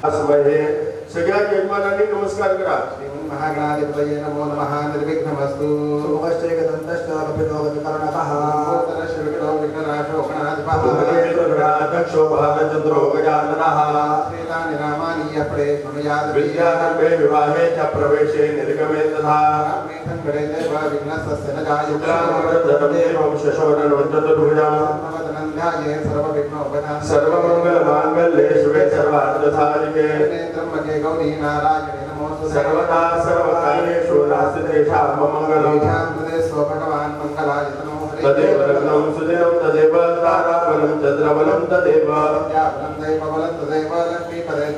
सगळ्या यजमानांनी नमस्कार करा. महागणाधिपतये नमो नमः. निर्विघ्नमस्तु. सुमुखश्चैकदन्तश्च कपिलोकविकर्णकः. भूतरश्चविघ्नो विघ्ननाशो गणाधिपः. दक्षो भागचन्द्रो गजाननः. श्रीतानि नामानि यः पठेत् शृणुयात्. विद्यारम्भे विवाहे च प्रवेशे निर्गमे तथा. गणे देव विघ्नस्तस्य न जायते. ध्याये सर्वविघ्नोपशान्तये. सर्वमङ्गलमाङ्गल्ये शिवे सर्वार्थसाधिके. त्र्यम्बके गौरी नारायणे नमोस्तुते. सर्वदा सर्वकार्येषु नास्ति तेषां मङ्गलम्. तेषां भगवान् मङ्गलाय नमोस्तुते. तदेव लग्नं सुदिनं तदेव ताराबलं चन्द्रबलं तदेव. विद्याबलं दैवबलं तदेव लक्ष्मीपदे ते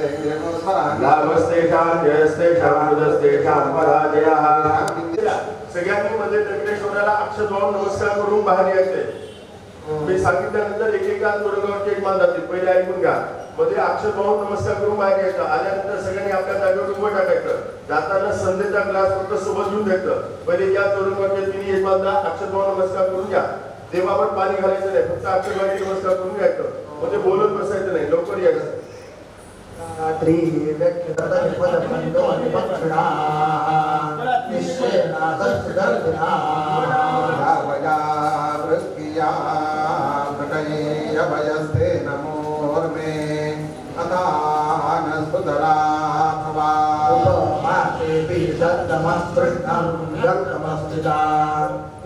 स्मरामि. लाभस्तेषां जयस्तेषां बुधस्तेषां पराजयः. सगळ्यांनी मध्ये दक्षिणेश्वराला अक्षत वाहून नमस्कार करून बाहेर यायचे. मी सांगितल्यानंतर एकेका तोरणगावचे यजमान जातील. पहिले ऐकून घ्या. मध्ये अक्षत वाहून नमस्कार करून बाहेर यायचं. आल्यानंतर सगळ्यांनी आपल्या जागेवर उभं टाकायचं. जाताना संधीचा ग्लास फक्त सोबत घेऊन द्यायचं. पहिले या तोरणगावचे तिन्ही यजमानला अक्षत वाहून नमस्कार करून घ्या. देवावर पाणी घालायचं नाही. फक्त अक्षत वाहून नमस्कार करून घ्यायचं. मध्ये बोलत बसायचं नाही. लवकर यायचं. रात्री व्यक्तिगतपदपंडो निपक्षणा निश्चयना सत्सदर्दिना भावया वृत्तिया प्रकये अभयस्ते नमोर्मे अतानस्तुतरा भवा उपमातेऽपि सत्तमस्पृष्टं व्यक्तमस्तिता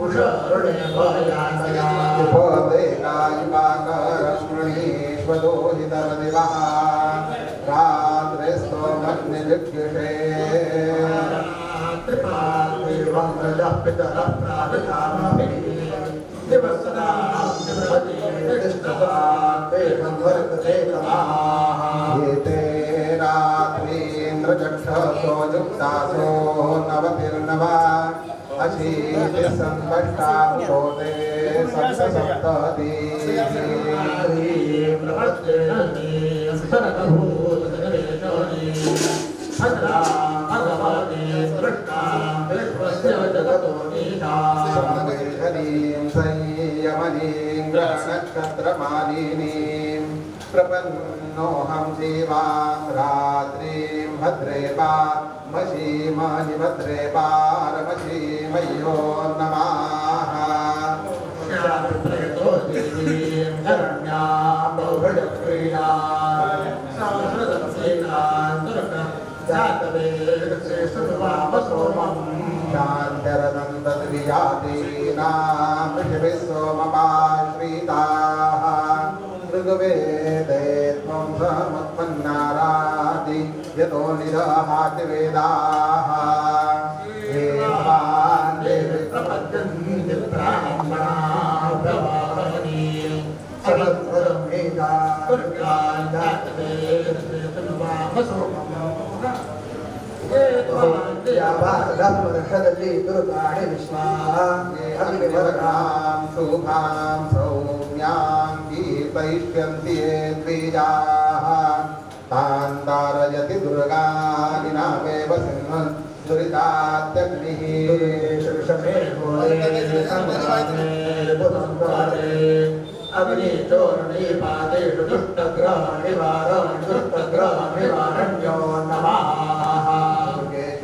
उषरुणे भयानया उपदे कायिपाकरस्मृणीष्वदोहितरदिवः रात्रिस्तो मग्निलिप्यते त्रिपादेवं रजः पितरः प्रापितामपि दिवसनां बृहति तिष्ठतां वर्तते तमाः एते रात्रीन्द्रचक्षसो युक्तासो नवतिर्नवा अशीतिः सम्पष्टा भूते सप्तसप्तति संयमनीं ग्रहनक्षत्रमालिनीं प्रपन्नोऽहं जीवां रात्रिं भद्रे मशीमानि भद्रे पारमशीमयो नमः शान्तरदं तद्विजातीनां पृथिवीः सोमपाश्रिताः ऋग्वेदे त्वं समुत्पन्नारादि यतो निदहाति वेदाः देवान् देवी प्रपद्यन्ति ब्राह्मणाः प्रवाहनीं सदद्वरं वेदा दुर्गान् वर्षದಲ್ಲಿ ದುರ್ಗಾಣಿ ವಿಶ್ವಾಂ ಶುಭಾಂ ಸೌಮ್ಯಾಂ ಗೀತಯಿಷ್ಯಂತಿ ಯೇ ದ್ವಿಜಾಃ ತಾನ್ ತಾರಯತಿ ದುರ್ಗಾನಿ ನಾಮೇವ ಸಿಂಹಂ दुरितात्यग्निः अग्निचोरणीपादेषु दुष्टग्रहनिवारणो नमः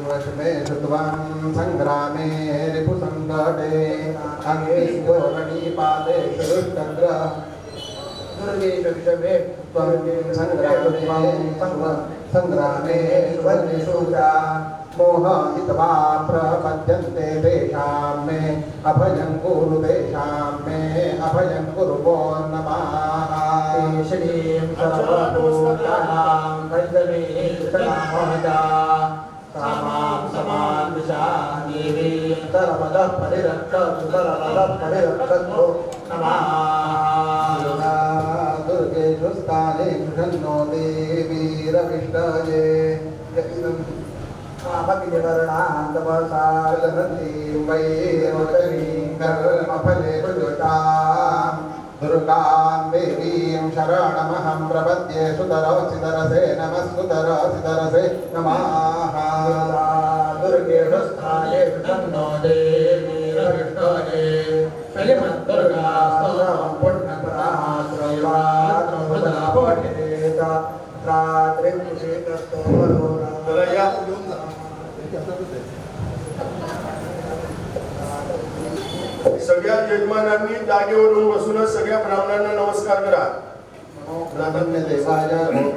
वशमेषु त्वं सङ्ग्रामे रिपुसङ्कटे अग्निचोरणीपादेषु दुष्टग्रह संग्रामे वर्णेषु मोहित्वा प्रपद्यन्ते तेषां मे अभयं कुरु तेषां मे अभयं कुरु वो नमः श्रीं सर्वभूतानां वैष्णवीं कृतनामोजा सामां समां दिशा देवीं सर्वदा परिरक्षतु नमः दुर्गेषु स्थाने कृष्णो देवीरविष्टये कामग्निवर्णान्तपसारनतीं वैरोचनीं कर्मफले प्रयुतां दुर्गां देवीं शरणमहं प्रपद्ये सुतरसितरसे नमः सुतरसितरसे नमः दुर्गेषु स्थाने कृष्णो देवीरविष्टये श्रीमद्दुर्गास्तवं पुण्यपराश्रयात् रात्रिं यजमानांनी जागेवरून बसूनच सगळ्या ब्राह्मणांना नमस्कार करा. नमो देवाय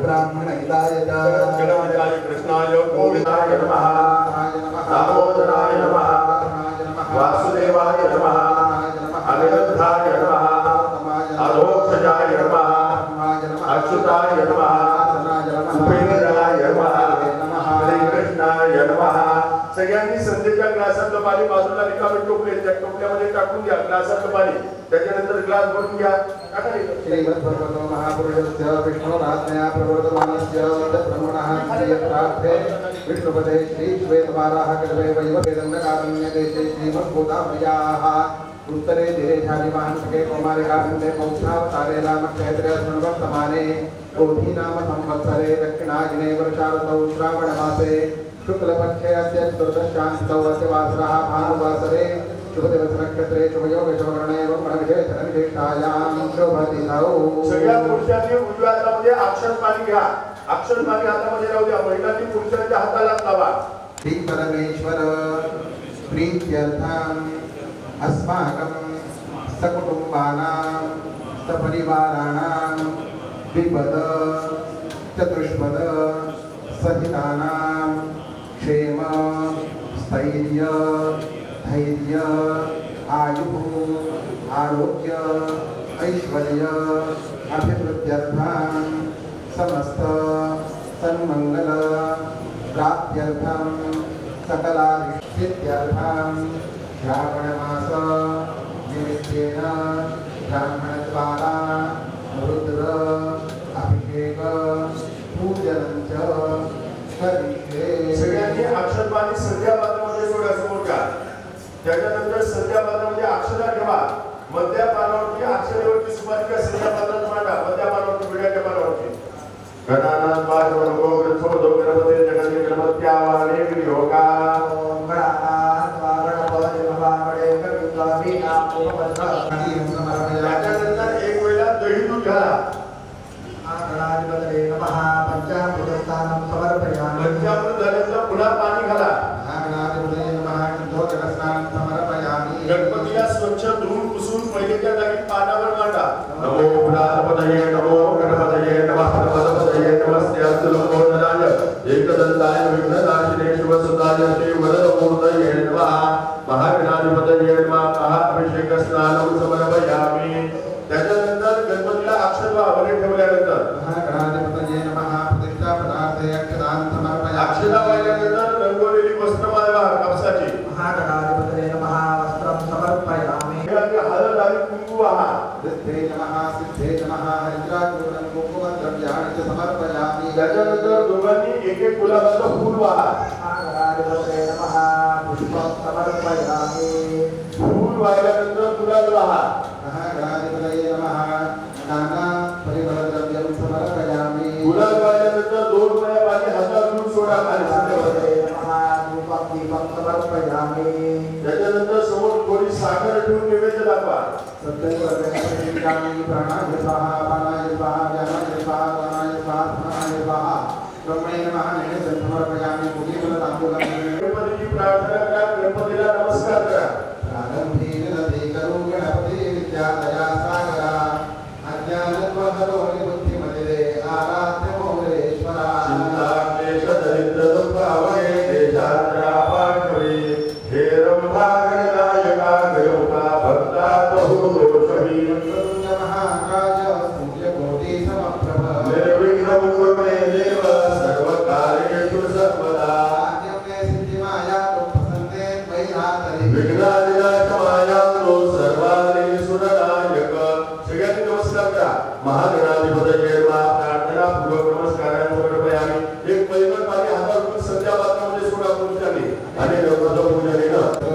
ब्राह्मण हिताय च जगन्नाथाय कृष्णाय गोविंदाय नमः. दामोदराय नमः. वासुदेवाय नमः. अनिरुद्धाय नमः. अधोक्षजाय नमः. अच्युताय नमः. उपेंद्राय नमः. श्रीकृष्णाय नमः. सगळ्यांनी संध्येच्या ग्लासातलं पाणी बाजूला रिकामे टोपले त्या टोपल्यामध्ये टाकून द्या. ग्लासातलं पाणी त्याच्यानंतर ग्लास भरून घ्या. टाका रे. श्रीमद्भगवतो महापुरुषस्य विष्णुराज्ञया प्रवर्तमानस्य ब्रह्मणः प्रार्थे विष्णुपदे श्री श्वेतवाराः कल्वे वैववेदण्डकारण्यदेशे श्रीमद्भूतामयाः उत्तरे दिरेशादिवाहनसखे कौमारिकाखण्डे पौष्णावतारे रामक्षेत्रे स्मृतवर्तमाने गोधी नाम संवत्सरे दक्षिणायने वर्षाऋतौ श्रावणमासे शुक्लपक्षे अस्य चतुर्दशान्तौ अस्य वासरः भानुवासरे शुभदिवसनक्षत्रे शुभयोगशोभरणे एवं गुणविशेषणविशिष्टायां शुभतिथौ. सगळ्या पुरुषांनी उजव्या हातामध्ये अक्षर पाणी घ्या. अक्षर पाणी हातामध्ये राहू द्या. महिलांनी पुरुषांच्या हाताला लावा. श्री परमेश्वर प्रीत्यर्थम् अस्माकं सकुटुम्बानां सपरिवाराणां द्विपद चतुष्पद सहितानां क्षेम स्थैर्य धैर्य आयुः आरोग्य ऐश्वर्य अभिवृद्ध्यर्थं समस्त सन्मंगल प्राप्त्यर्थं सकलाभिष्टित्यर्थं श्रावणमास निमित्तेन ब्राह्मणद्वारा रुद्र अभिषेक पूजनं च करिष्ये. सगळ्यांनी अक्षर पाणी संध्या पात्रामध्ये सोडा समोर घ्या. त्याच्यानंतर संध्या पात्रामध्ये अक्षरा ठेवा. मध्या पानावरती अक्षरेवरती सुपारिका संध्या पात्रात मांडा. मध्या पानावरती बिड्याच्या पानावरती गणानां पाठवणो ग्रंथोदो गणपते जगते गणपत्यावाने वियोगा. त्याच्यानंतर एक वेळा दही दूध घाला. पंचामृत झाल्यानंतर पुन्हा पाणी घाला. गणपतीला स्वच्छ धुवून पुसून पहिलेच्या जागी पानावर मांडा. नमो गणपतये नमो गणपतये नमः गणपतये नमस्ते अस्तुलोकनाय एकदंताय विघ्ननाशिने शिवसुताय श्री वरदमूर्तये नमः. महागणाधिपतये नमः. महाअभिषेक स्नानं समर्पयामि. त्याच्यानंतर गणपतीला अक्षता ठेवल्यानंतर महागणाधिपतये नमः. प्रतिष्ठा पदार्थे अक्षतां समर्पयामि. अक्षता वाहिल्यानंतर रंगवलेली वस्त्र माळवा कापसाची. महागणाधिपतये नमः. वस्त्रं समर्पयामि. हळद आणि कुंकू वाहा. सिद्धे नमः. सिद्धे नमः. हरिद्राचूर्णं कुंकुमं द्रव्याणि च समर्पयामि. त्याच्यानंतर दोघांनी एक एक गुलाबाचं फूल वाहा. महागणाधिपतये नमः. पुष्पं समर्पयामि. फूल वाहिल्यानंतर गुलाब वाहा. महागणाधिपतये नमः. नाना परिमलद्रव्यं समर्पयामि. गुलाब वाहिल्यानंतर दोन वेळा पाणी हातात घेऊन सोडा. दीपं समर्पयामि. त्याच्यानंतर समोर थोडी साखर ठेवून नैवेद्य दाखवा. सत्यवर्गणपरिष्ठानि प्राणाय स्वाहा पानाय स्वाहा ज्ञानाय स्वाहा दानाय स्वाहा स्मरणाय स्वाहा ब्रह्मणे नमः. नैवेद्यं समर्पयामि. पूजितताम्बूलं गणपतीची प्रार्थना करा. गणपतीला नमस्कार करा. प्रारंभी विनती करो गणपती विद्यालया सागरा अज्ञानत्वहरो बुद्धिमते आराध्य मोरेश्वरा. चिंता क्लेश दरिद्र दुःख आवडे देशात्रा पाठवे. हे रंभा गणनायका गयोका भक्ता बहु दोषवी. महाराज सूर्यकोटि समप्रभ निर्विघ्नं कुरु मे देव सर्वकार्येषु सर्वदा. आद्यमे सिद्धिमाया प्रसन्ने वैरातरि विघ्नादिनाशमायातो सर्वाणि सुरनायक. सगळ्यांनी नमस्कार करा. महागणाधिपतये नमः. प्रार्थना पूर्वक नमस्कारांचा समर्पयामि. एक पैगण पाणी हातात घेऊन संध्या पात्रामध्ये सोडा पुरुषांनी आणि नवरत्न पूजनेनं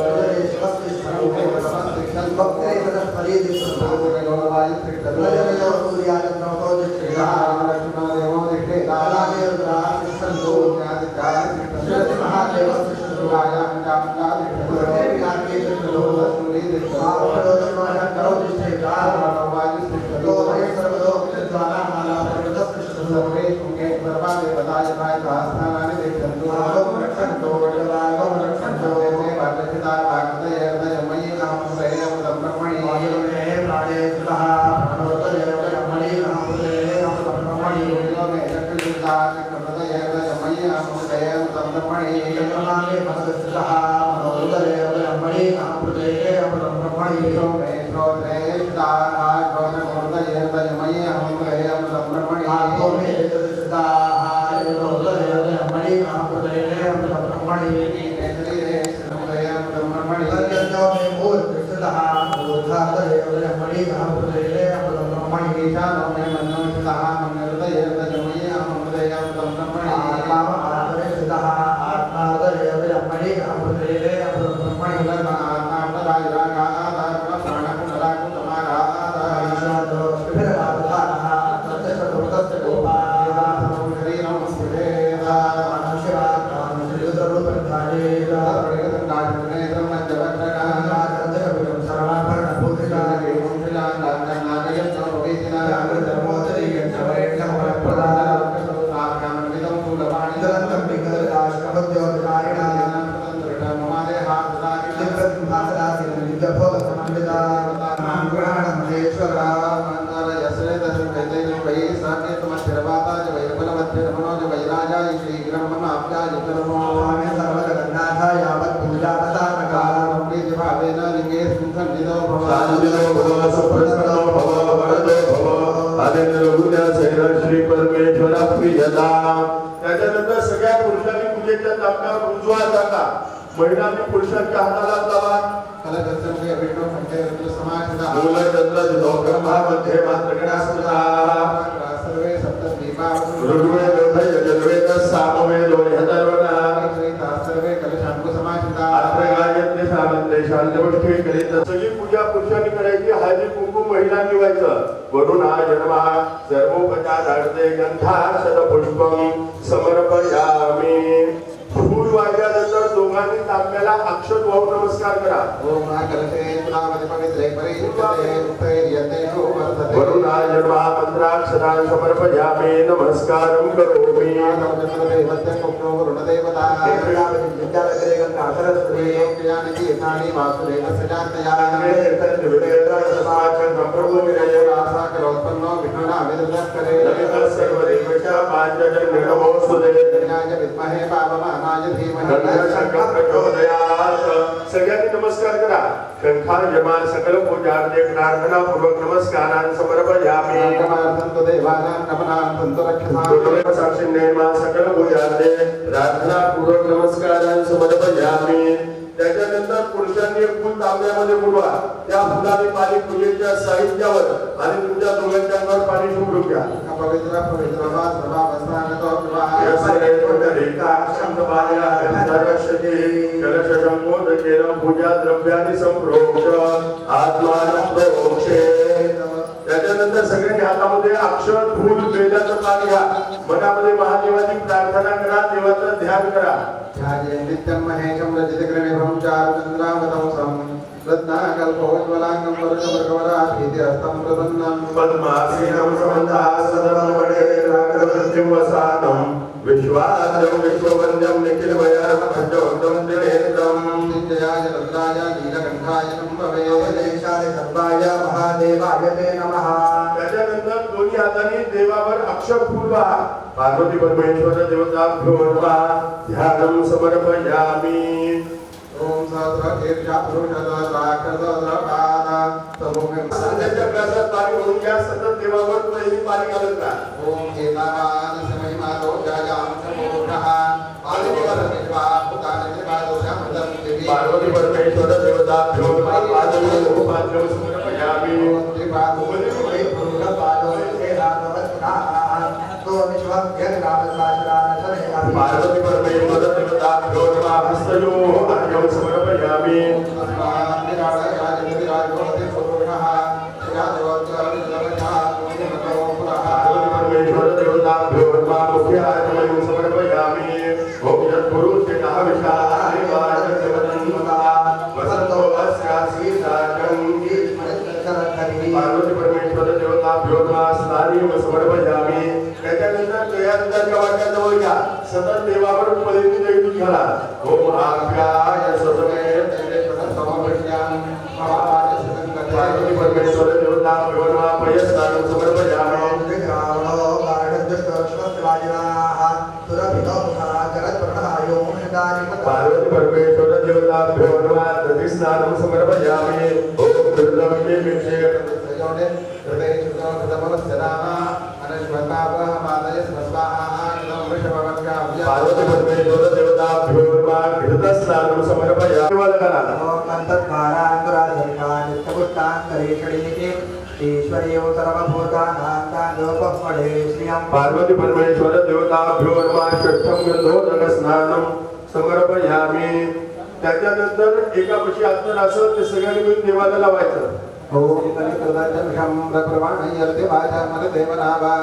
श्री परमेश्वरा प्रियता. त्याच्यानंतर सगळ्या पुरुषांनी पूजेच्या तापण्यावर रुजवा जाता. महिलांनी पुरुषांच्या हाताला लावा. ब्रह्मामध्ये ऋग्वेद यजुर्वेद सामवेद सगळी पूजा पुरुषांनी करायची. हळदी कुंकू महिलांनी व्हायचं. वरुण हा जन्मा सर्वोपचारार्थे गंधाक्षत पुष्पम समर्पयामी. फूल वाजल्यानंतर दोघांनी तांब्याला अक्षत वाहून नमस्कार करा. वरुण हा जन्मा मंत्राक्षरा समर्पयामी नमस्कारं करोमि. सगळ्यांनी नमस्कार करा. शंखार जमाल सकल पूजार्थे प्रार्थना पूर्वक नमस्कारान् समर्पयामि. साक्षिण्ये मा सकल पूजार्थे प्रार्थना पूर्वक नमस्कारान् समर्पयामि. त्याच्यानंतर पुरुषांनी एक फुल तांब्यामध्ये बुडवा. त्या फुलाने पाणी पूजेच्या साहित्यावर आणि तुमच्या दोघांच्या अंगावर पाणी शिंपडून घ्या. पवित्र पवित्र पूजा द्रव्याने संप्रोक्ष आत्मानं प्रोक्षे. त्याच्यानंतर सगळ्यांनी हातामध्ये अक्षर फूल बेलाचं पाणी घ्या. मनामध्ये महादेवाची प्रार्थना करा. देवाचं ध्यान करा. नित्यं महेशं रजतग्रविभं चारुचन्द्रावतंसं रत्नाकल्पोज्ज्वलांगं वरुणमृगवराभीतिहस्तं प्रसन्नं पद्मासीनं समन्तासदं वडेराकृतिं वसानं विश्वाद्यं विश्ववन्द्यं निखिलवैरवखण्डवक्त्रं त्रिनेत्रं नित्ययाय रुद्राय नीलकण्ठाय नमः देशाय सर्वाय महादेवाय ते नमः. त्याच्यानंतर दोन्ही हातांनी देवावर अक्षर फूल वाहा. पार्वती परमेश्वर देवताभ्यो नमः. ध्यानं समर्पयामि. ओम सहस्रशीर्षा पुरुषसहस्राक्षरसहस्रपाद सर्वमेव संध्याच्या प्रसाद पाणी भरून घ्या. सतत देवावर पहिली पाणी घालत राहा. ओम एतावान समयमा दोषायां समोषः पार्वती परमेश्वर देवताभ्यो नमः. पादयोः पाद्यं समर्पयामि. पार्वती परमेश्वर देवताभ्यो नमः. हस्तयोः अर्घ्यं समर्पयामि. परमेश्वर देवताभ्यो नमः. मुख्य अर्घ्यं समर्पयामि. ओम यत्पुरुषेणः विशालाय वसंतो अस्यासि साकं. पार्वती परमेश्वर देवताभ्यो नमः. स्नानीं समर्पयामि. त्याच्यानंतर दयानंदाच्या वाट्याजवळ घ्या. सतत देवावर पदवी दैवत घाला. ओम आज्ञाय सदमे पार्वती परमेश्वर देवताभ्यो नमः. पयस्नानं समर्पयामि. पार्वती परमेश्वर देवताभ्यो नमः. दधिस्नानं समर्पयामि. ओम दुर्लभे विषय जोड़े हृदय शुद्धो कृतमवस्य नामा अनश्वतापः मातये स्वाहा नमो वृषभवत्का पार्वती परमेश्वर देवताभ्यो नमः घृतस्नानं समर्पयामि देवालयाला पार्वती परमेश्वर देवताभ्यो नमः षष्ठं गंधोदक स्नानं समर्पयामि त्याच्यानंतर एकापशी अंतर असं ते सगळ्यांनी मिळून देवाला लावायचं ओम कलिकृतजन्मं प्रकृवाणयर्ते वाचामल देवनावां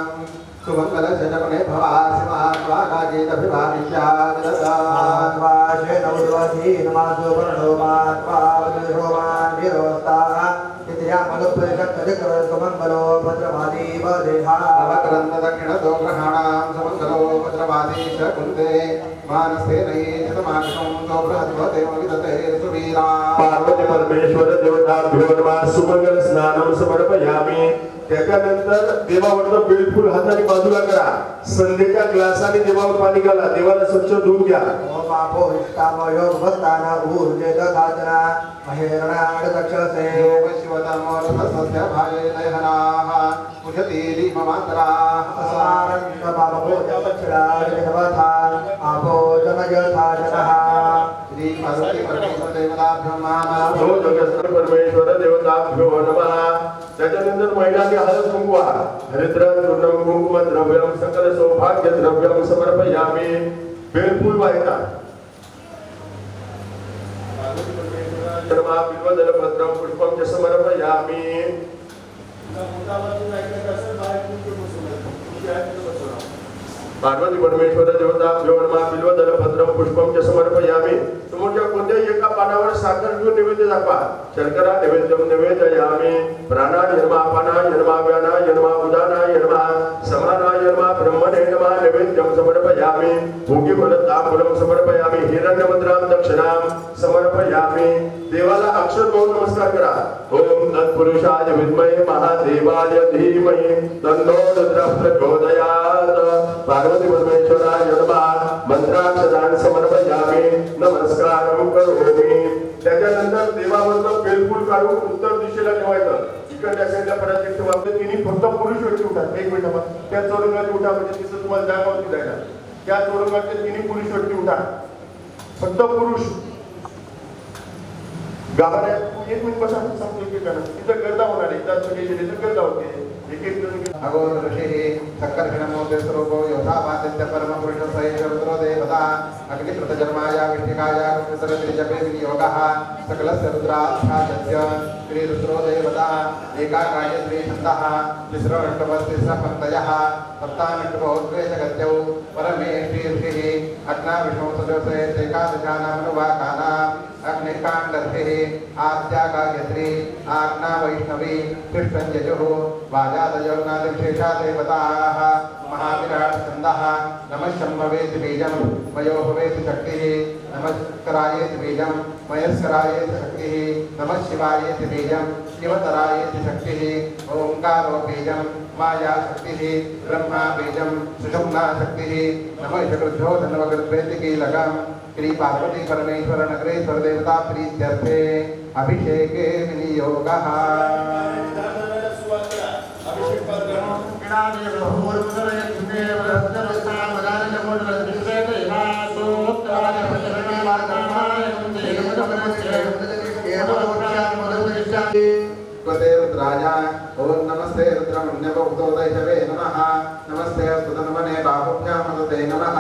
सुमंगलजनपने भवासिमात्वाकागेतभिभाविष्याददात्वाशे नवद्वासी नमासो वर्णो मात्वाविरोमानिरोस्ताः सुमंगलो भद्रवादी वदेहा अवक्रन्द दक्षिणतो ग्रहाणां सुमंगलो भद्रवादी च कुन्ते मानसे नयेतमाशं तो बृहद्वते विदते सुवीरा पार्वती परमेश्वर देवताभ्यो नमः सुमंगल स्नानं समर्पयामि त्याच्यानंतर देवावरचं बेलफूल हाताने बाजूला करा संध्येच्या ग्लासाने देवावर पाणी घाला देवाला स्वच्छ धुवून घ्या ओम आपो इष्टामयो भक्ताना ऊर्जे ददातना महेरणाड दक्षसे योग शिवतमोरसस्य भाये लयहनाः मुझतीरि ममान्तराः असारण्य बाबो जपक्षराज देवता आपो जनयथा जनः श्री पार्वती परमेश्वर देवताभ्यो नमः हो जगत परमेश्वर देवताभ्यो नमः त्याच्यानंतर महिलांनी हळद कुंकवा हरिद्र चूर्णम कुंकुम द्रव्यम सकल सौभाग्य द्रव्यम समर्पयामि बेलफूल वाहिता धर्मा बिल्वदल भद्रम पुष्पम च समर्पयामि पार्वती परमेश्वर देवताभ्यो नमः बिल्वदल भद्रम पुष्पम च समर्पयामि समोरच्या कोणत्याही एका पानावर साखर घेऊन नैवेद्य दाखवा शर्करा नैवेद्यम निवेदयामि प्राणाय नमः अपानाय नमः व्यानाय नमः उदानाय नमः समानाय नमः ब्रह्मणे नमः नैवेद्यम समर्पयामि भोगिफलताम्बूलं समर्पयामि हिरण्यमुद्रां दक्षिणां समर्पयामि देवाला अक्षर बोलून नमस्कार करा ओम तत्पुरुषाय विद्महे महादेवाय धीमहि तन्नो रुद्रः प्रचोदयात् पार्वती परमेश्वराय नमः मंत्राक्षरान् समर्पयामि नमस्कारं करोमि त्याच्यानंतर देवावरचं बेलफूल काढून उत्तर दिशेला ठेवायचं इकडच्या साईडला परत एक ठेवा तिन्ही फक्त पुरुष व्यक्ती उठा एक मिनिट त्या चौरंगाची उठा म्हणजे तिथं तुम्हाला जागा होती जायला त्या चौरंगाचे तिन्ही पुरुष व्यक्ती उठा फक्त पुरुष गाभाऱ्यात एक मिनिट बसा सांगतो एकेकानं तिथं गर्दा होणार आहे त्यात सगळे गेले तर गर्दा होते एक एक जण अगोर ऋषिः सक्कर्षणमूर्ते स्वरूपो योधापादित्य परमपुरुष सहिष्णुरुद्रो देवता अग्निकृतजन्माय विष्णिकाय कृतसरत्रिजपे विनियोगः सकलस्य रुद्राध्यायस्य श्रीरुद्रो देवता एकाकाय श्रीछन्दः तिस्रवष्टवस्तिस्रपन्तयः सप्तानष्टभोद्वेषगत्यौ परमे श्रीऋषिः अग्ना विष्णु सदस्यैकादशानामनुवाकानाम् अग्निकाण्डर्भिः आद्यागायत्री आज्ञा वैष्णवी कृष्णञ्जयुः वाजादयोनादिविशेषा देवताः महाविराट छन्दः नमः शम्भवेति बीजं मयो भवेति शक्तिः नमः करायेति बीजं मयस्करायेति शक्तिः नमः शिवायेति बीजं शिवतरायेति शक्तिः ओंकारो बीजं माया शक्तिः ब्रह्मा बीजं सुषुम्ना शक्तिः नमः चक्रुभ्यो धन्वकृद्वेति कीलकम् श्री पार्वती परमेश्वर नगरेश्वर देवता प्रीत्यर्थे अभिषेके विनियोगः स्वते रुद्राय ओम नमस्ते रुद्रमन्यवभूतोदयवे नमः नमस्ते सुतनमने बाहुभ्यां मदते नमः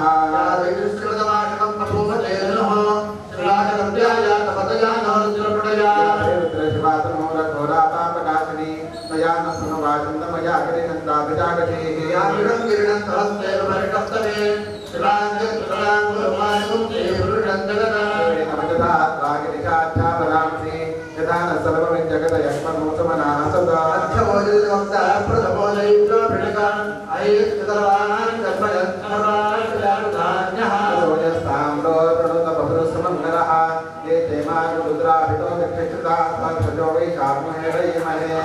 रुद्रशिवातनोरघोरापापनाशिनी मया न सुनवाचन्दमया गिरिनन्दाभिजागतिः यामिडं गिरिणं सहस्रेण परिकर्तवे शिवाङ्गकृतलाङ्गुलमायुं नमजता त्वागिरिशाध्यापरांसि यथा न सर्वमिज्जगतयस्मन्मोचमनाः सदा अध्यभोजितवक्ता प्रथमोदयित्वभिषकान् ऐक्यतरवान् कर्मयन्त्रराष्ट्रजानुधान्यः सोजस्ताम्रो प्रणुतबहुरुसमङ्गलः ये चेमानुरुद्राभितो दक्षिषता स्वक्षजो वै चार्महे वैमहे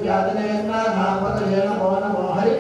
विज्ञातने नाम हरि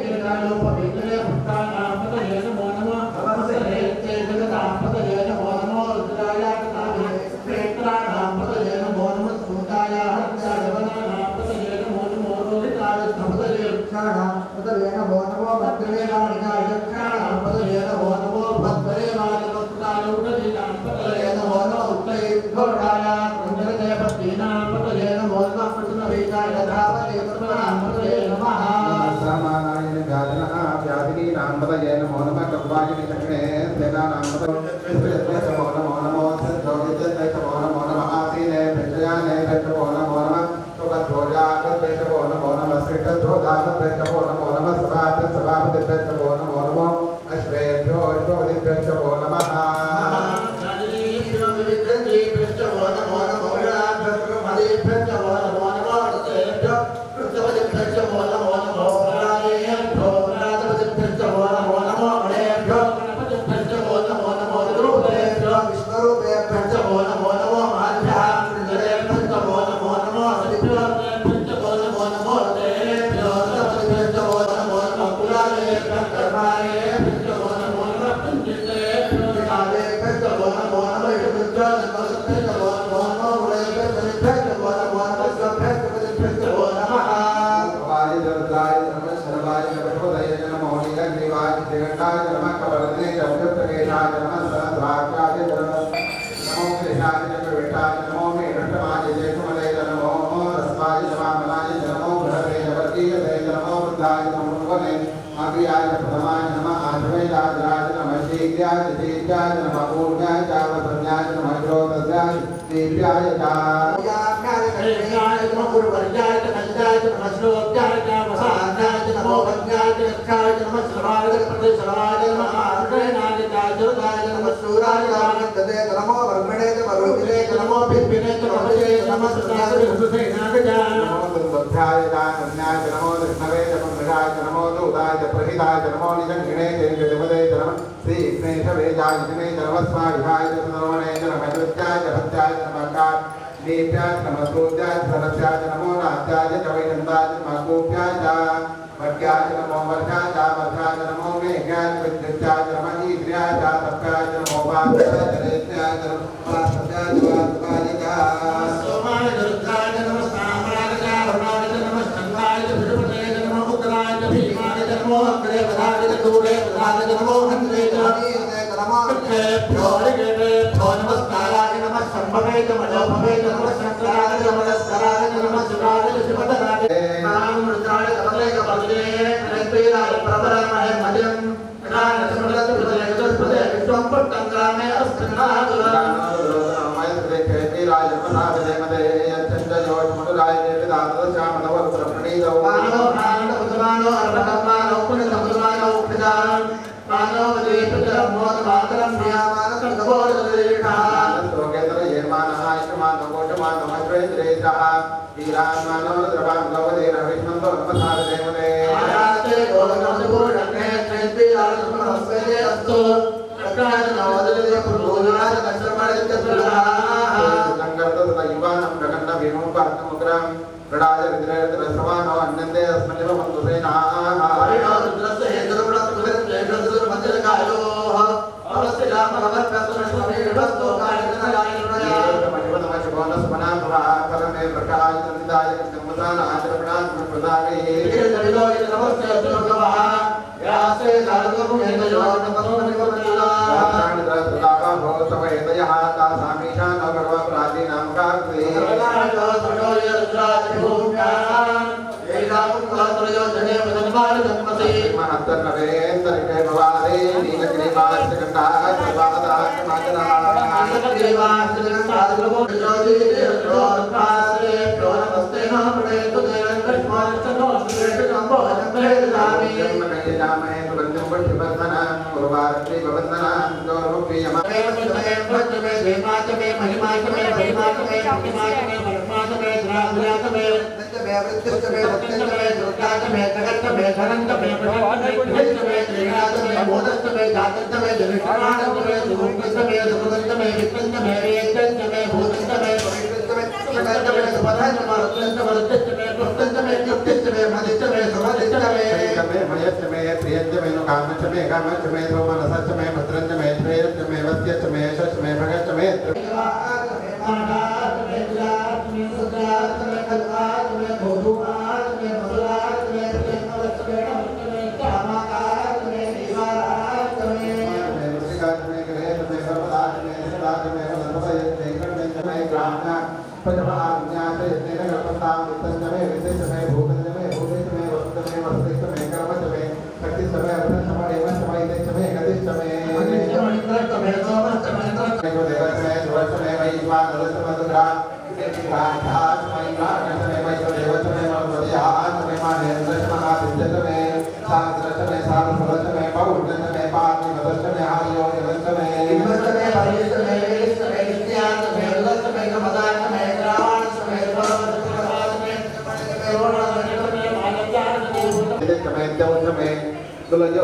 Terima kasih.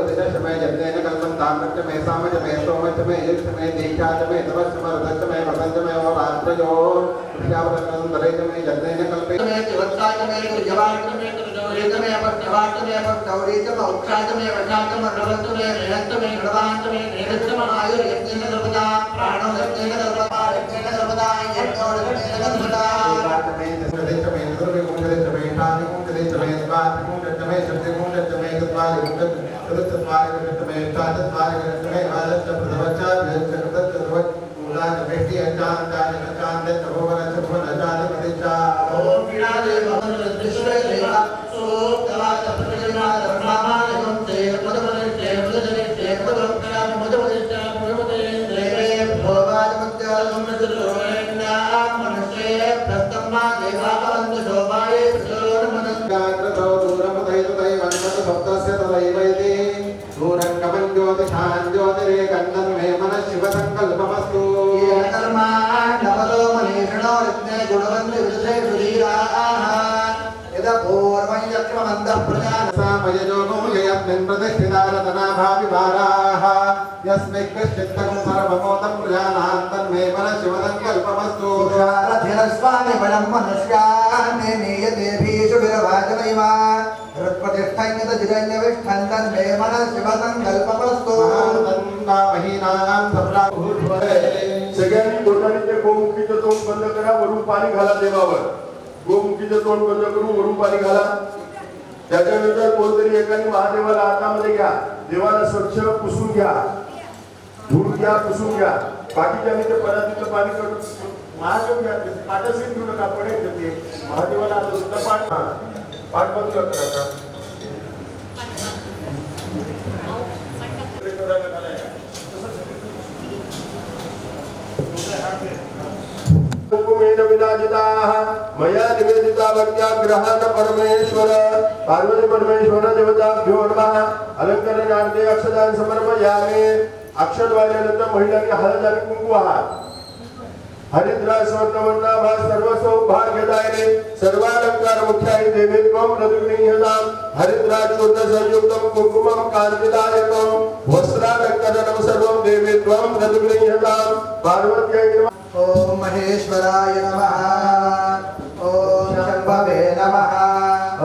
दिनशमे जन्नेन कल्पं ताम्रचमे सामचमे सोमचमे यक्षमे दीक्षाचमे तपस्मे रथचमे वसन्तमे रात्रयो विद्यावृतंदरेचमे जन्नेन कल्पेचमे वत्साचमे यवाचमे कृतमे अपत्यवाचमे अपत्यौरीचमे उक्षाचमे वशाचमे रवचमे निहन्तमे गृहान्तमे निहन्तमे आयुर्यज्ञेन सर्वदा प्राणो यज्ञेन सर्वदा यज्ञेन सर्वदा यज्ञो यज्ञेन सर्वदा वाचमे तस्मदेचमे सर्वगुणदेचमे तानिगुणदेचमे स्वात्मगुणदेचमे सत्यगुणदेचमे तत्त्वादिगुणदेचमे तातत्वादिगुणदेचमे आदत्त प्रथमच्च यज्ञकृतत्वत् मूलाचमेष्टि अचान्तानिचान्देत भुवनच्च भुवनचादिपतिच्च ओम वीणादे भवनस्त्रिश्रेया सोक्तवाच प्रतिजन्मा धर्मामानयं ते पदमनिष्ठे पदजनिष्ठे पदवक्त्रामि मदवदिष्ठा प्रभवते देवे भोवाजमत्यालं नृतरोण्यां मनुष्ये प्रस्तम्मा देवावन्त शोभाये प्रचोरमनन्याकृतौ दूरमुदैतुदै वन्मत भक्तस्य तदैवैति दूरं कमं ज्योतिषां ज्योतिरेकन्दं मे मनः शिवसङ्कल्पमस्तु येन कर्मा नवलो मनीषिणो रत्ने गुणवन्ति विदुषे सुधीराः यदा पूर्वं यक्रमन्तः प्रजानसामयजोगो यस्मिन् प्रतिष्ठितारतनाभाविभाराः यस्मै कश्चित्तं सर्वमोदं प्रजानां तन्मे मनः शिवसङ्कल्पमस्तु रथिरस्वामि बलं मनुष्यान् नीयतेभिषु विरभाजनैव हृत्प्रतिष्ठञ्यत जिरण्यविष्ठं तन्मे मनः शिवसङ्कल्पमस्तु महीनां सगळ्यांनी बोटाने ते गोमुखीचं तोंड बंद करा, वरून पाणी घाला देवावर. गोमुखीचं तोंड बंद करून वरून पाणी घाला. त्याच्यानंतर कोणतरी एकाने महादेवाला हातामध्ये घ्या, देवाला स्वच्छ पुसून घ्या, धुवून घ्या, पुसून घ्या. बाकीच्याने ते परातीचं पाणी करून महादेव घ्या, पाठाशी घेऊ नका, पडेल ते महादेवाला आता सुद्धा पाठ बंद करता. कुकुमेन विराजिताः मया निवेदिता भक्त्याग्रहान् परमेश्वर पार्वती परमेश्वर देवताभ्यो नमः. अलंकरणार्थे अक्षतान् समर्पयामि. अक्षत वाहिल्यानंतर महिलांनी हळद आणि कुंकू आहात. हरिद्रा स्वर्णवर्णाभा सर्व सौभाग्यदायिने सर्वालंकार मुख्याय देवी त्वं रघुगृह्यतां. हरिद्रा चूर्ण संयुक्तं कुंकुमं कान्तिदायकं वस्त्रालंकरणं सर्वं देवी त्वं रघुगृह्यतां. पार्वत्यै नमः. ओम महेश्वराय नमः. ओम शंभवे नमः.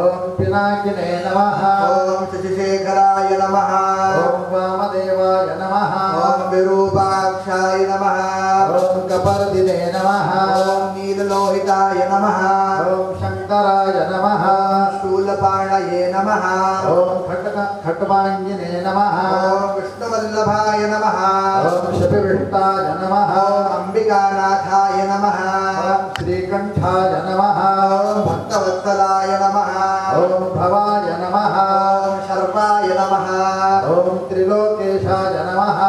ओम पिनाकिने नमः. ओम शशिशेखराय नमः. ओम वामदेवाय नमः. ओम विरूपाक्षाय नमः. ओम कपर्दिने नमः. ओम नीललोहिताय नमः. ओम शंकराय नमः. शूलपाणये नमः. ओम खट्वांगिने नमः. ओम विष्णुवल्लभाय नमः. ओम शपिविष्टाय नमः. ओम अंबिकानाथाय नमः. ओम श्रीकंठाय नमः. ओम भक्तवत्सलाय नमः. ओम भवाय नमः. ओम शर्वाय नमः. ओम त्रिलोकेशाय नमः.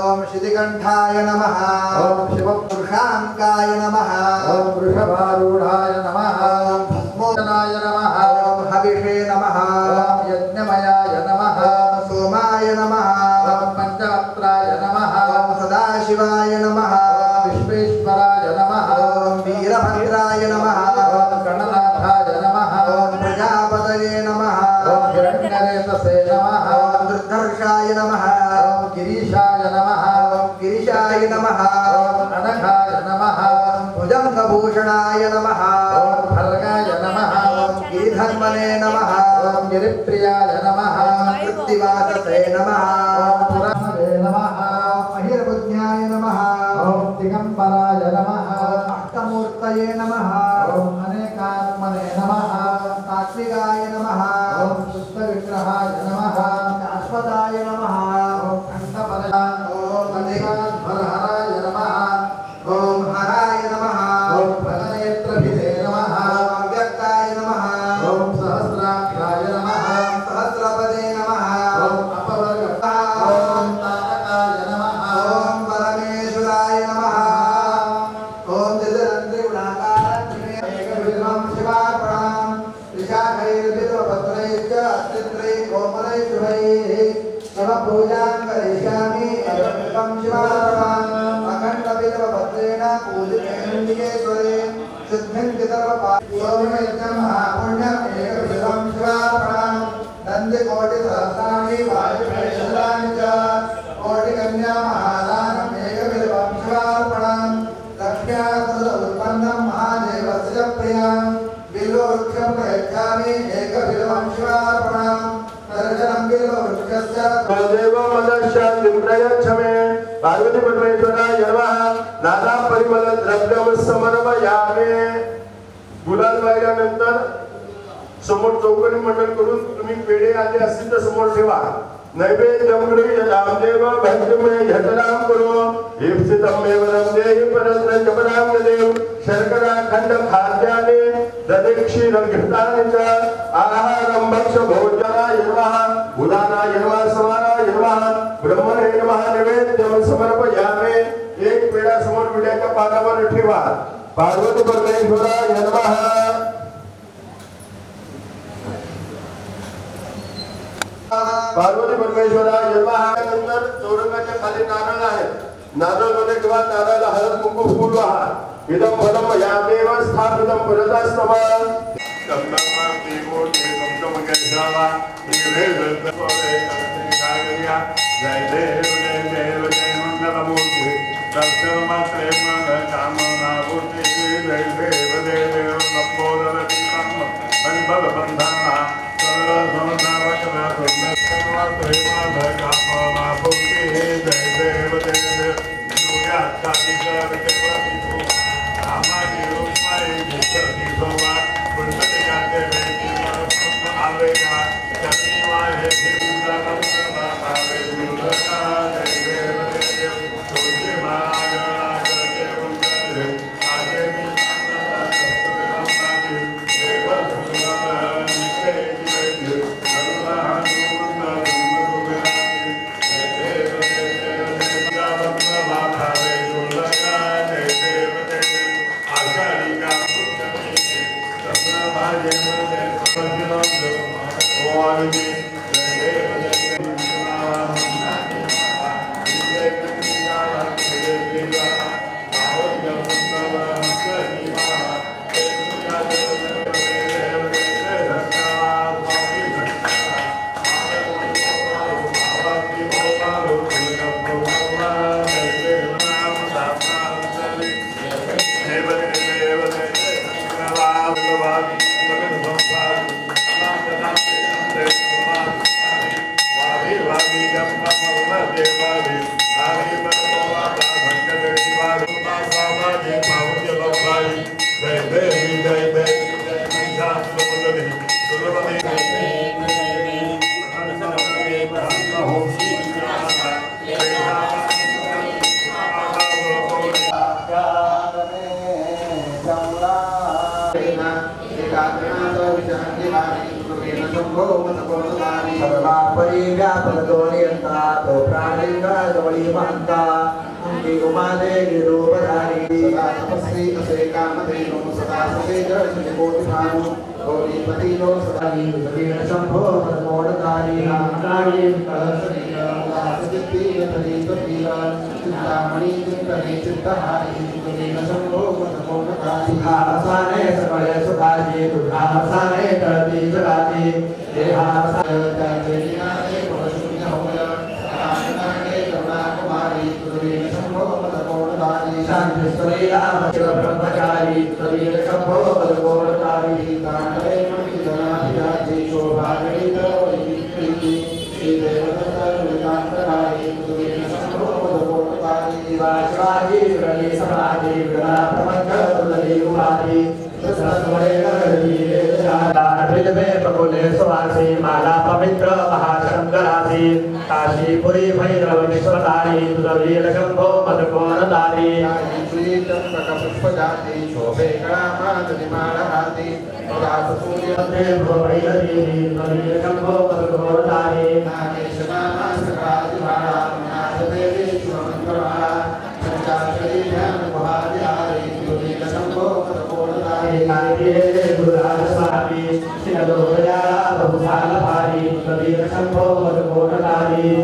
ओम शितिकंठाय नमः. ओम शिवपुरुषांकाय नमः. ओम वृषभारूढाय नमः. ओम भस्मोदनाय नमः. ओम हविषे नमः. ओम यज्ञमयाय नमः. ओम सोमाय नमः. ओम पंचवक्त्राय नमः. ओम सदाशिवाय नमः. ओम विश्वेश्वराय नमः. ओम वीरभद्राय नमः. ओम गणनाथाय नमः. ओम प्रजापतये नमः. ओम हिरण्यरेतसे नमः. ओम दुर्धर्षाय नमः. ओम गिरीशाय नमः. ओम गिरिशाय नमः. ओम अनघाय नमः. ओम भुजंगभूषणाय नमः. ओम भर्गाय नमः. ओम गिरिधन्वने नमः. ओम गिरिप्रियाय नमः. ओम कृत्तिवाससे नमः. ओम पुराणवे नमः. ओम अहिर्बुद्ध्याय नमः. ओम दिगंबराय नमः. ओम अष्टमूर्तये नमः. ओम अनेकात्मने नमः. ओम तात्विकाय नमः. ओम शुद्धविग्रहाय नमः. शाश्वताय नमः. ओम कंठपरया. ओम अधिकाध्वरहराय नमः. ओम हराय नमः. ओम फलनेत्रभिदे नमः. ओम अव्यक्ताय नमः. ओम सहस्राक्षाय नमः. ओम सहस्रपदे नमः. ओम अपवर्गः. ओम तारकाय नमः. ओम परमेश्वराय नमः. ओम त्रिदलन्द्रिगुणाकारं शिवार्पणम् ऋषाखैर्विद्वपत्रैश्च अस्तित्रैः कोमलैः शुभैः शिवपूजां करिष्यामि. एवं शिवार्पणम् अखण्डविद्वपत्रेण पूजितेन्द्रियेश्वरे सिद्धिं विदर्भपापुण्यम् एकविधं शिवार्पणम् नन्दिकोटिसहस्राणि वायुपेशल प्रयच्छ मे पार्वती परमेश्वराय नमः नाना परिमल द्रव्यम समर्पयामि गुलाल वाहिल्यानंतर समोर चौकणी मंडळ करून तुम्ही पेढे आले असतील तर समोर ठेवा नैवेद्यम गृह्यतां देव भक्तिमे यतनां कुरु ईप्सितं मे वरं देहि परत्र जपरां देव शर्करा खंड खाद्यानि दधिक्षीरं घृतानि च आहारं भक्ष भोजनाय नमः उदानाय नमः समानाय नमः ब्रह्मणे नमः नैवेद्यम समर्पयामि एक पेढा समोर विड्याच्या पानावर ठेवा पार्वती परमेश्वराय नमः पार्वती परमेश्वराय नमः नंतर चौरंगाच्या खाली नारळ आहे नारळमध्ये किंवा नारळाला हळद कुंकू फूल वाहा इदं फलं यामेव स्थापितं पुरतस्तमः कम्मा देवो देवं केशवा निवेदतोरे कागरिया जय देव जय देव जय मंगलमूर्ति दर्शनमात्रे मन कामना मूर्ति जय देव जय देव लंबोदर दीपं मनबल बंधना काशीपुरी भैरव विश्वतारी तुदवीर शंभो मदकोनतारी पुष्पजाति शोभे कलामादनिमालहाति सूर्यते भैरवी तुदवीर शंभो मदकोनतारी नागेशनामासकादिभारादेवी शुभमंगलमाला पंचाक्षरी ध्यान गुहादिहारी तुदवीर शंभो मदकोनतारी नागे गुरुराजस्वामी शिवलोकया बहुशालभारी तुदवीर शंभो मदकोनतारी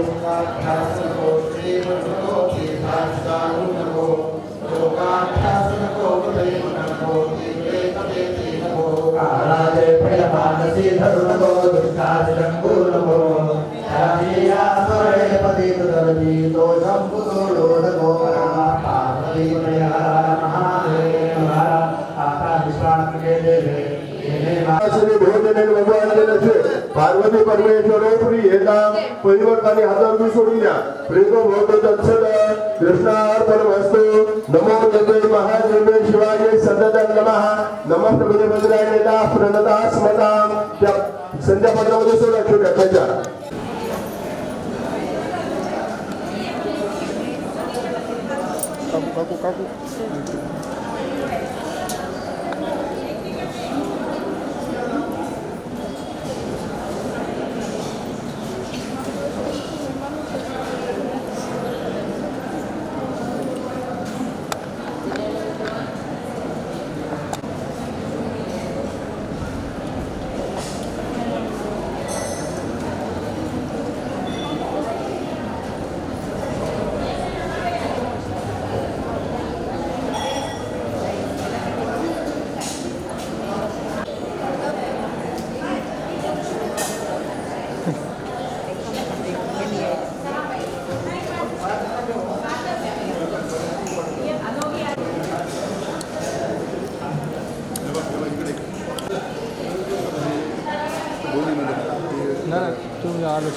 ભોજન ભગવાન पार्वती परमेश्वर प्रियेता परिवर्तनाने हातावरून सोडून द्या प्रेतो भवतो तत्सद कृष्णार्पणमस्तु नमो देवे महादेवे शिवाय सततं नमः नमः भद्राय नेता प्रणता स्मतां त्या संध्या पदामध्ये सोडा छोट्या त्याच्या काकू तुम्ही आलो